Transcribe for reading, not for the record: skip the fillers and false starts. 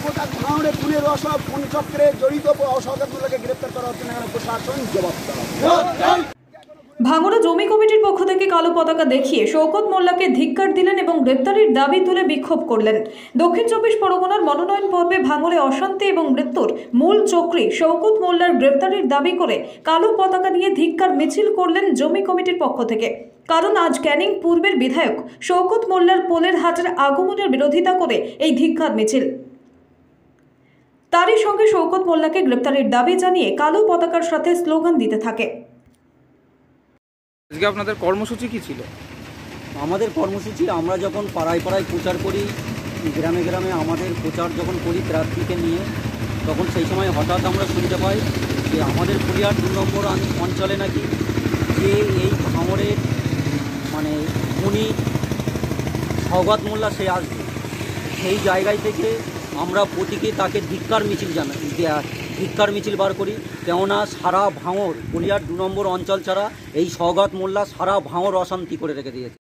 গোটা ভাঙড়ে খুনের অসব খুন চক্রে জড়িত সওগাত মোল্লাকে গ্রেপ্তার করা হচ্ছে না, প্রশাসন জবাব দেওয়া। ভাঙড়া জমি কমিটির পক্ষ থেকে কালো পতাকা দেখিয়ে শওকত মোল্লাকে ধিক্কার দিলেন এবং গ্রেপ্তারির দাবি তুলে বিক্ষোভ করলেন। দক্ষিণ চব্বিশ পরগনার মনোনয়ন পর্বে ভাঙড়ে অশান্তি এবং মৃত্যুর মূল চক্রী শওকত মোল্লার গ্রেপ্তারির দাবি করে কালো পতাকা নিয়ে ধিক্কার মিছিল করলেন জমি কমিটির পক্ষ থেকে। কারণ আজ ক্যানিং পূর্বের বিধায়ক শওকত মোল্লার পোলের হাটের আগমনের বিরোধিতা করে এই ধিক্কার মিছিল। তারই সঙ্গে শওকত মোল্লাকে গ্রেপ্তারির দাবি জানিয়ে কালো পতাকার সাথে স্লোগান দিতে থাকে। আজকে আপনাদের কর্মসূচি কি ছিল? আমাদের কর্মসূচি, আমরা যখন পাড়ায় পাড়ায় প্রচার করি, গ্রামে গ্রামে আমাদের প্রচার যখন করি প্রার্থীকে নিয়ে, তখন সেই সময় হঠাৎ আমরা শুনতে পাই যে আমাদের ফুলিয়ার 2 নম্বর অঞ্চলে নাকি যে এই ভাঙড়ের মানে উনি সওগাত মোল্লা সে আসবে। সেই জায়গায় থেকে আমরা প্রতীকে তাকে ধিক্কার মিছিল বার করি। কেননা সারা ভাঙড় ফুলিয়ার 2 নম্বর অঞ্চল ছাড়া এই সওগাত মোল্লা সারা ভাঙড় অশান্তি করে রেখে দিয়েছে।